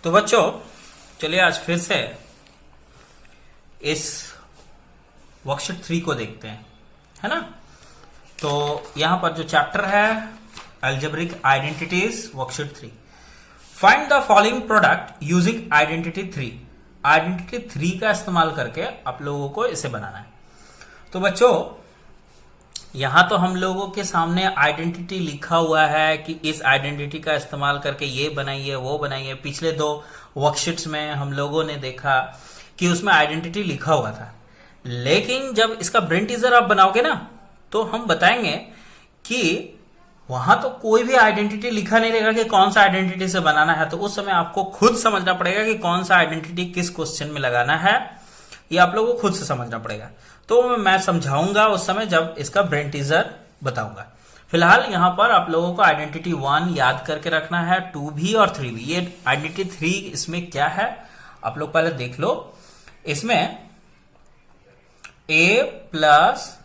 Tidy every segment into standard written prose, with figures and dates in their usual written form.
तो बच्चों चलिए आज फिर से इस वर्कशीट 3 को देखते हैं, है ना। तो यहां पर जो चैप्टर है algebraic identities worksheet 3, find the following product using identity 3। Identity 3 का इस्तेमाल करके आप लोगों को इसे बनाना है। तो बच्चों यहां तो हम लोगों के सामने आइडेंटिटी लिखा हुआ है कि इस आइडेंटिटी का इस्तेमाल करके ये बनाइए वो बनाइए। पिछले 2 वर्कशीट्स में हम लोगों ने देखा कि उसमें आइडेंटिटी लिखा हुआ था, लेकिन जब इसका ब्रेन टीजर आप बनाओगे ना तो हम बताएंगे कि वहां तो कोई भी आइडेंटिटी लिखा नहीं रहेगा कि कौन सा आइडेंटिटी से बनाना है। तो उस समय आपको खुद समझना पड़ेगा कि कौन सा आइडेंटिटी किस क्वेश्चन में लगाना है, ये आप लोगों को खुद से समझना पड़ेगा। तो मैं समझाऊंगा उस समय जब इसका ब्रेन टीजर बताऊंगा। फिलहाल यहां पर आप लोगों को आइडेंटिटी 1 याद करके रखना है, 2 भी और 3 भी। ये आइडेंटिटी 3 इसमें क्या है आप लोग पहले देख लो। इसमें a plus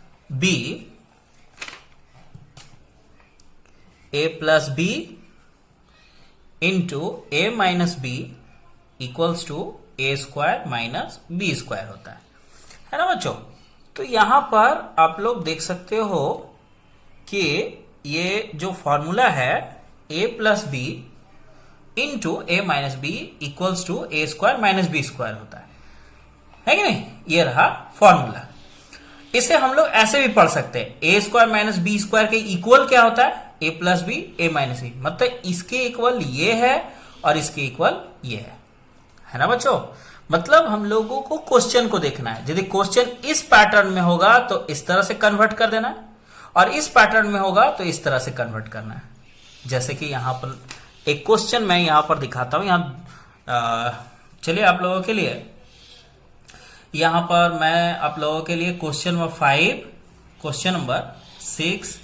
b into a minus b equals to a square minus B square होता है ना बच्चों। तो यहां पर आप लोग देख सकते हो कि ये जो फॉर्मूला है a plus b into a minus b equals to a square minus B square होता है कि नहीं। ये रहा फॉर्मूला। इसे हम लोग ऐसे भी पढ़ सकते हैं, a square minus B square के इक्वल क्या होता है, a plus b a minus b. मतलब इसके इक्वल ये है और इसके इक्वल ये है ना बच्चों। मतलब हम लोगों को क्वेश्चन को देखना है। यदि क्वेश्चन इस पैटर्न में होगा तो इस तरह से कन्वर्ट कर देना है, और इस पैटर्न में होगा तो इस तरह से कन्वर्ट करना है। जैसे कि यहां पर एक क्वेश्चन मैं यहां पर दिखाता हूं। चलिए आप लोगों के लिए यहां पर मैं आप लोगों के लिए क्वेश्चन नंबर 5, क्वेश्चन नंबर 6,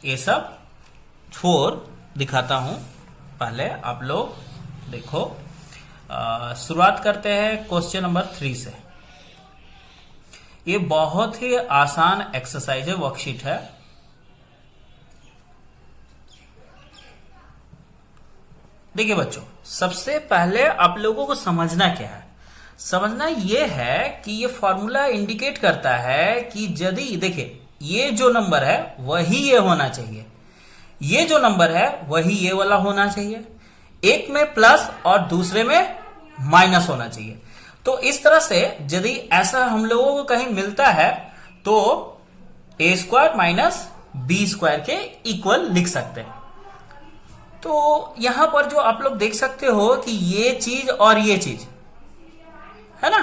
ये सब 4 दिखाता हूं। पहले आप लोग देखो। शुरुआत करते हैं क्वेश्चन नंबर 3 से। ये बहुत ही आसान एक्सरसाइज है, वर्कशीट है। देखिए बच्चों, सबसे पहले आप लोगों को समझना क्या है। समझना यह है कि ये फॉर्मूला इंडिकेट करता है कि यदि देखिए ये जो नंबर है वही ये होना चाहिए, ये जो नंबर है वही ये वाला होना चाहिए, एक में प्लस और दूसरे में माइनस होना चाहिए। तो इस तरह से यदि ऐसा हम लोगों को कहीं मिलता है तो a square minus B square के इक्वल लिख सकते हैं। तो यहां पर जो आप लोग देख सकते हो कि ये चीज और ये चीज है ना,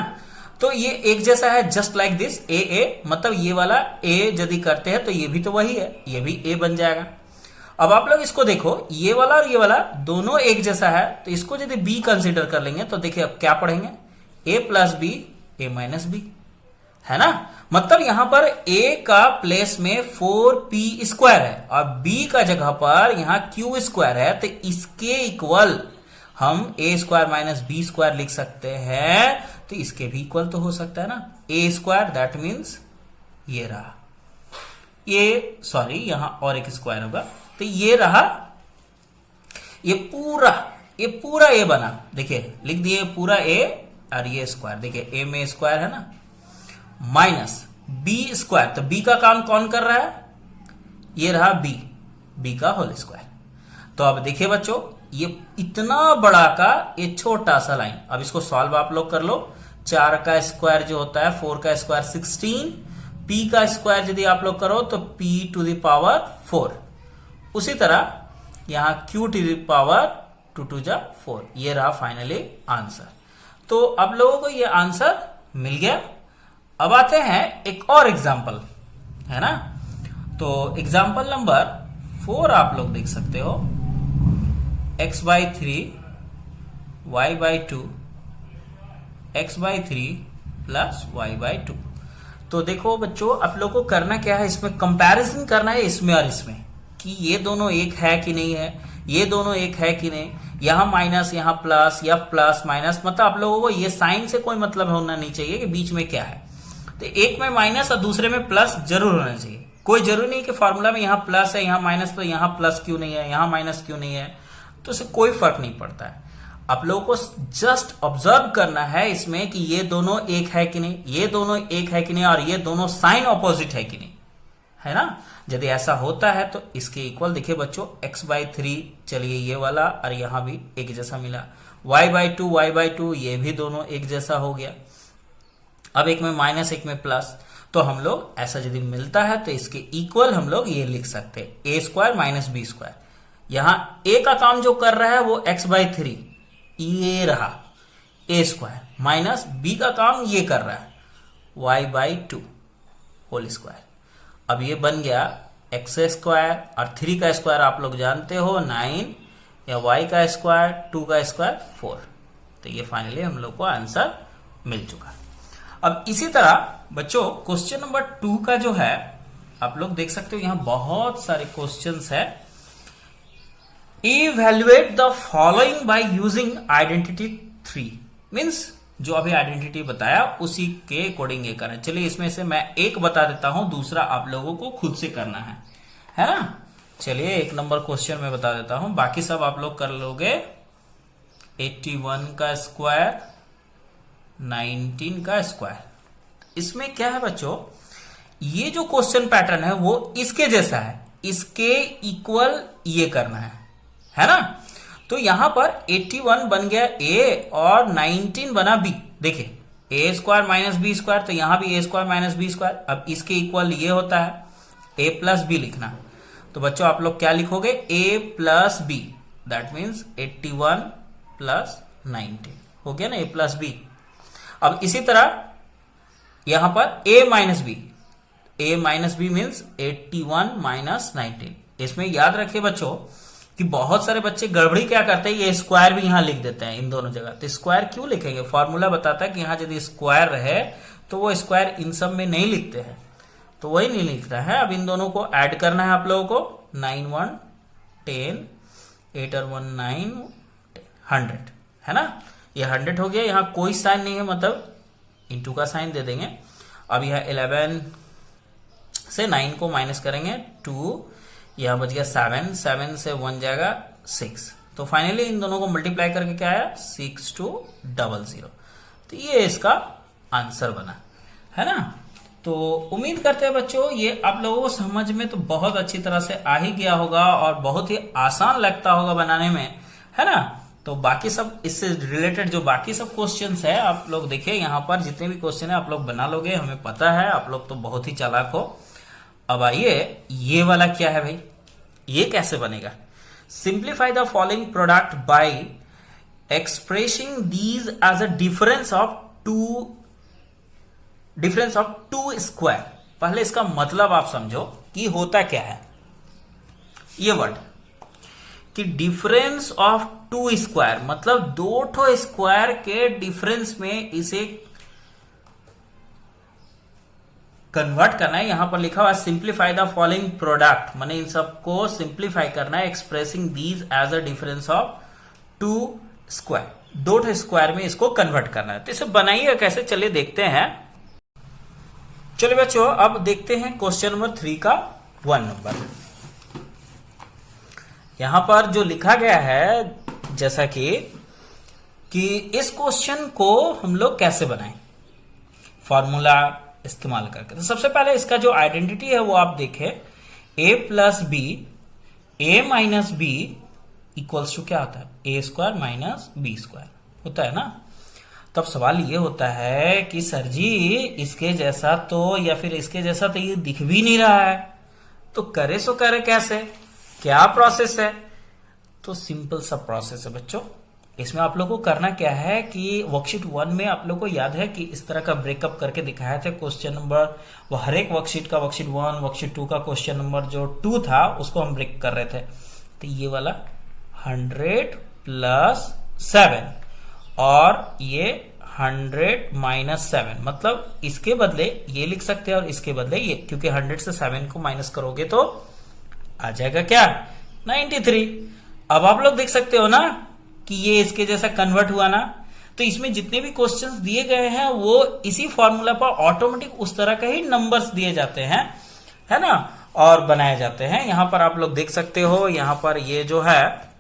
तो ये एक जैसा है, जस्ट लाइक दिस ए। मतलब ये वाला a यदि करते हैं तो ये भी तो वही है, ये भी a बन जाएगा। अब आप लोग इसको देखो, ये वाला और ये वाला दोनों एक जैसा है, तो इसको यदि b कंसीडर कर लेंगे तो देखिए अब क्या पढ़ेंगे, a plus b a minus b, है ना। मतलब यहां पर a का प्लेस में 4p स्क्वायर है और b का जगह पर यहां q स्क्वायर है, तो इसके इक्वल हम a square minus B square लिख सकते हैं। तो इसके भी इक्वल तो हो सकता है ना, a स्क्वायर, दैट मीन्स ये रहा ये, सॉरी यहां और एक स्क्वायर होगा, तो ये रहा, ये पूरा ए बना। देखिए लिख दिए पूरा ए और ये स्क्वायर, देखिए ए में स्क्वायर है ना, माइनस बी स्क्वायर। तो बी का काम कौन कर रहा है, ये रहा बी का होल स्क्वायर। तो अब देखिए बच्चों, ये इतना बड़ा का ये छोटा सा लाइन, अब इसको सॉल्व आप लोग कर लो। 4 का स्क्वायर जो होता है 4 का स्क्वायर 16, p का स्क्वायर यदि आप लोग करो तो p टू द पावर 4। उसी तरह यहां q to the power 2 to जा 4। ये रहा फाइनली आंसर। तो अब लोगों को ये आंसर मिल गया। अब आते हैं एक और एग्जाम्पल, है ना। तो एग्जाम्पल नंबर 4 आप लोग देख सकते हो, x/3 y/2 x/3 plus y/2। तो देखो बच्चों, आप लोग को करना क्या है, इसमें कंपैरिजन करना है इसमें और इसमें, कि ये दोनों एक है कि नहीं है, ये दोनों एक है कि नहीं। यहां माइनस यहां प्लस या प्लस माइनस, मतलब आप लोगों को ये साइन से कोई मतलब होना नहीं चाहिए कि बीच में क्या है। तो एक में माइनस और दूसरे में प्लस जरूर होना चाहिए। कोई जरूरी नहीं कि फॉर्मूला में यहां प्लस है यहां माइनस, तो यहां प्लस क्यों नहीं है, यहां माइनस क्यों नहीं है, तो इससे कोई फर्क नहीं पड़ता है। आप लोगों को जस्ट ऑब्जर्व करना है इसमें कि ये दोनों एक है कि नहीं, ये दोनों एक है कि नहीं, और ये दोनों साइन ऑपोजिट है कि नहीं, है ना। यदि ऐसा होता है तो इसके इक्वल देखिए बच्चों x/3, चलिए ये वाला, और यहां भी एक जैसा मिला, y/2 y/2 ये भी दोनों एक जैसा हो गया। अब एक में माइनस एक में प्लस, तो हम लोग ऐसा यदि मिलता है तो इसके इक्वल हम लोग ये लिख सकते हैं a² माइनस b²। यहां a का काम जो कर रहा है वो x/3 ये रहा a² माइनस b का काम ये कर रहा है y/2 होल स्क्वायर। अब ये बन गया x² और 3 का स्क्वायर आप लोग जानते हो 9, या y का स्क्वायर 2 का स्क्वायर 4। तो ये फाइनली हम लोग को आंसर मिल चुका। अब इसी तरह बच्चों क्वेश्चन नंबर 2 का जो है आप लोग देख सकते हो, यहां बहुत सारे क्वेश्चंस है। Evaluate the following by using identity 3, means जो अभी आइडेंटिटी बताया उसी के अकॉर्डिंग ये करें। चलिए इसमें से मैं एक बता देता हूं, दूसरा आप लोगों को खुद से करना है ना। चलिए 1 नंबर क्वेश्चन में बता देता हूं, बाकी सब आप लोग कर लोगे। 81 का स्क्वायर 19 का स्क्वायर। इसमें क्या है बच्चों, ये जो क्वेश्चन पैटर्न है वो इसके जैसा है, इसके इक्वल ये करना है ना। तो यहां पर 81 बन गया a और 19 बना b। देखिए a² माइनस b², तो यहां भी a² माइनस b²। अब इसके इक्वल ये होता है a प्लस b लिखना। तो बच्चों आप लोग क्या लिखोगे, a plus b, that means 81 plus 19 हो गया ना, a प्लस b। अब इसी तरह यहां पर a minus b means 81 minus 19। इसमें याद रखिए बच्चों कि बहुत सारे बच्चे गड़बड़ी क्या करते हैं, ये स्क्वायर भी यहां लिख देते हैं इन दोनों जगह। तो स्क्वायर क्यों लिखेंगे, फॉर्मूला बताता है कि यहां यदि स्क्वायर रहे तो वो स्क्वायर इन सब में नहीं लिखते हैं, तो वही नहीं लिखता है। अब इन दोनों को ऐड करना है आप लोगों को, 9 1 10, 8 और 1 9 100, है ना। ये 100 हो गया, यहां कोई साइन नहीं है, मतलब इंटू का साइन दे देंगे। अब यह 11 से 9 को माइनस करेंगे 2, यहां बच गया 7 से 1 जाएगा 6। तो फाइनली इन दोनों को मल्टीप्लाई करके क्या आया 6200। तो ये इसका आंसर बना, है ना। तो उम्मीद करते हैं बच्चों ये आप लोगों को समझ में तो बहुत अच्छी तरह से आ ही गया होगा और बहुत ही आसान लगता होगा बनाने में, है ना। तो बाकी सब इससे रिलेटेड जो बाकी सब क्वेश्चंस है आप लोग देखिए, यहां पर जितने भी क्वेश्चन है आप लोग बना लोगे, हमें पता है आप लोग तो बहुत ही चालाक हो। अब आइए ये वाला क्या है भाई, ये कैसे बनेगा। Simplify the following product by expressing these as a difference of two square. पहले इसका मतलब आप समझो कि होता क्या है ये वर्ड, कि डिफरेंस ऑफ 2 स्क्वायर मतलब 2 स्क्वायर के डिफरेंस में इसे कन्वर्ट करना है। यहां पर लिखा हुआ सिंप्लीफाई द फॉलोइंग प्रोडक्ट, माने इन सबको सिंप्लीफाई करना है, expressing these as a difference of 2 square, 2 square में इसको कन्वर्ट करना है। तो इसे बनाइए कैसे, चलिए देखते हैं। चलिए बच्चों अब देखते हैं क्वेश्चन नंबर 3 का 1 नंबर। यहां पर जो लिखा गया है जैसा कि इस क्वेश्चन को हम लोग कैसे बनाएं फॉर्मूला इस्तेमाल करके। तो सबसे पहले इसका जो आइडेंटिटी है वो आप देखें, a plus b, a minus b equals to क्या होता है, a² माइनस b² होता है ना। तब सवाल ये होता है कि सर जी इसके जैसा तो या फिर इसके जैसा तो ये दिख भी नहीं रहा है, तो करे सो करे कैसे, क्या प्रोसेस है। तो सिंपल सा प्रोसेस है बच्चों। इसमें आप लोग को करना क्या है कि वर्कशीट 1 में आप लोग को याद है कि इस तरह का ब्रेकअप करके दिखाया था क्वेश्चन नंबर, वो हर एक वर्कशीट का वर्कशीट 1 वर्कशीट 2 का क्वेश्चन नंबर जो 2 था उसको हम ब्रेक कर रहे थे। तो ये वाला 100 प्लस 7 और ये 100 माइनस 7, मतलब इसके बदले ये लिख सकते हैं और इसके बदले ये, क्योंकि 100 से 7 को माइनस करोगे तो आ जाएगा क्या 93। अब आप लोग देख सकते हो ना कि ये इसके जैसा कन्वर्ट हुआ ना। तो इसमें जितने भी क्वेश्चंस दिए गए हैं वो इसी फॉर्मूला पर ऑटोमेटिक उस तरह के ही नंबर्स दिए जाते हैं, है ना, और बनाए जाते हैं। यहां पर आप लोग देख सकते हो, यहां पर ये जो है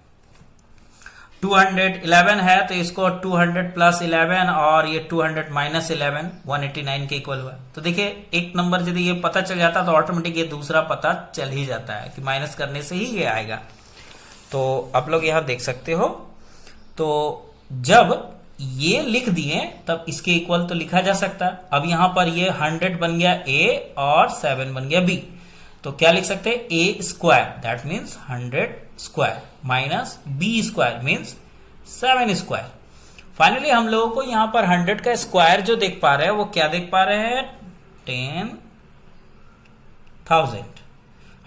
211 है तो इसको 200 प्लस 11 और ये 200 माइनस 11 189 के इक्वल हुआ। तो देखिए एक नंबर यदि ये पता चल जाता तो ऑटोमेटिक ये दूसरा पता चल ही जाता है कि माइनस करने से ही ये आएगा। तो आप लोग यहां देख सकते हो। तो जब ये लिख दिए तब इसके इक्वल तो लिखा जा सकता है। अब यहां पर ये 100 बन गया ए और 7 बन गया बी। तो क्या लिख सकते हैं, A square that means 100 square minus B square means 7 square. Finally हम लोगों को यहां पर 100 का स्क्वायर जो देख पा रहे हैं वो क्या देख पा रहे हैं, 10,000।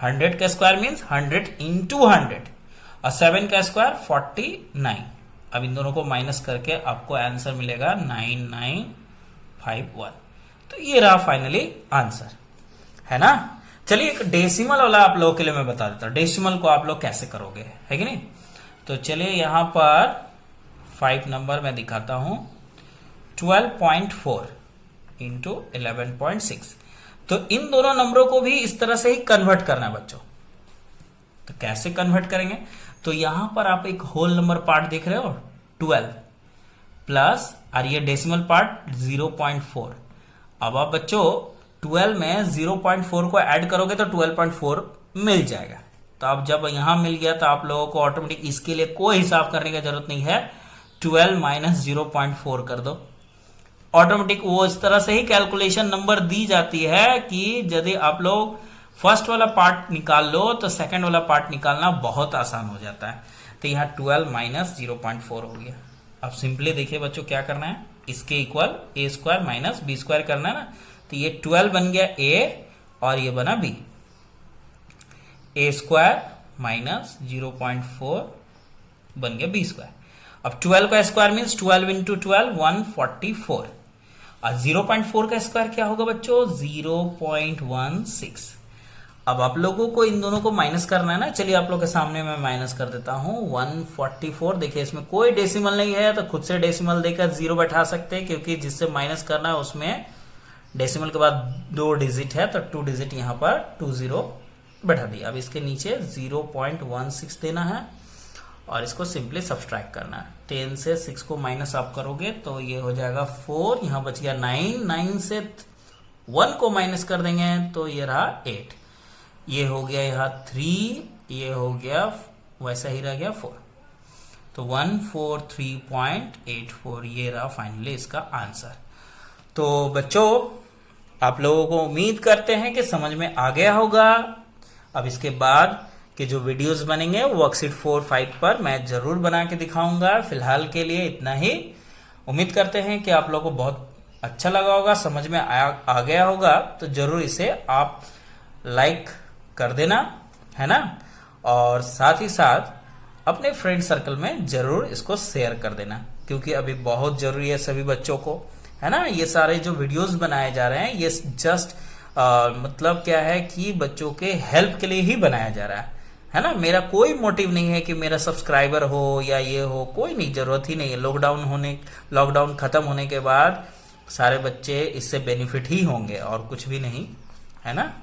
100 का स्क्वायर मीन्स 100 इंटू 100 और 7 का स्क्वायर 49। अब इन दोनों को माइनस करके आपको आंसर मिलेगा 9951। तो ये रहा फाइनली आंसर, है ना। चलिए एक डेसिमल वाला आप लोगों के लिए मैं बता देता हूं, डेसिमल को आप लोग कैसे करोगे, है कि नहीं। तो चलिए यहां पर 5 नंबर मैं दिखाता हूं, 12.4 इंटू 11.6। तो इन दोनों नंबरों को भी इस तरह से ही कन्वर्ट करना है बच्चों। तो कैसे कन्वर्ट करेंगे, तो यहां पर आप एक होल नंबर पार्ट देख रहे हो 12 प्लस और ये डेसिमल पार्ट 0.4। अब आप बच्चों 12 में 0.4 को ऐड करोगे तो 12.4 मिल जाएगा। तो अब जब यहां मिल गया तो आप लोगों को ऑटोमेटिक इसके लिए कोई हिसाब करने की जरूरत नहीं है, 12 माइनस 0.4 कर दो, ऑटोमेटिक वो इस तरह से ही कैलकुलेशन नंबर दी जाती है कि यदि आप लोग फर्स्ट वाला पार्ट निकाल लो तो सेकंड वाला पार्ट निकालना बहुत आसान हो जाता है। तो यहाँ 12 माइनस 0.4 हो गया। अब सिंपली देखिए बच्चों क्या करना है, इसके इक्वल ए स्क्वायर माइनस बी स्क्वायर करना है ना। तो ये 12 बन गया ए और ये बना बी, ए स्क्वायर माइनस 0.4 बन गया बी स्क्वायर। अब 12 का स्क्वायर मीन्स 12 इंटू 12 144 और 0.4 का स्क्वायर क्या होगा बच्चों, 0.16। अब आप लोगों को इन दोनों को माइनस करना है ना। चलिए आप लोग के सामने मैं माइनस कर देता हूं 144। देखिए इसमें कोई डेसिमल नहीं है तो खुद से डेसिमल देकर 0 बैठा सकते हैं, क्योंकि जिससे माइनस करना है उसमें डेसिमल के बाद 2 डिजिट है तो 2 डिजिट यहां पर 20 बैठा दिया। अब इसके नीचे 0.16 देना है और इसको सिंपली सब्सट्रैक्ट करना है। 10 से 6 को माइनस आप करोगे तो ये हो जाएगा 4, यहां बच गया 9, 9 से 1 को माइनस कर देंगे तो ये रहा 8, ये हो गया यहाँ 3, ये हो गया वैसा ही रह गया 4। तो 143.84 ये रहा फाइनली इसका आंसर। तो बच्चों आप लोगों को उम्मीद करते हैं कि समझ में आ गया होगा। अब इसके बाद के जो वीडियोस बनेंगे वर्कशीट 4-5 पर मैं जरूर बना के दिखाऊंगा। फिलहाल के लिए इतना ही। उम्मीद करते हैं कि आप लोगों को बहुत अच्छा लगा होगा, समझ में आ गया होगा। तो जरूर इसे आप लाइक कर देना, है ना, और साथ ही साथ अपने फ्रेंड सर्कल में जरूर इसको शेयर कर देना, क्योंकि अभी बहुत जरूरी है सभी बच्चों को, है ना। ये सारे जो वीडियोस बनाए जा रहे हैं ये जस्ट मतलब क्या है कि बच्चों के हेल्प के लिए ही बनाया जा रहा है ना। मेरा कोई मोटिव नहीं है कि मेरा सब्सक्राइबर हो या ये हो, कोई नहीं, जरूरत ही नहीं है। लॉकडाउन खत्म होने के बाद सारे बच्चे इससे बेनिफिट ही होंगे और कुछ भी नहीं, है ना।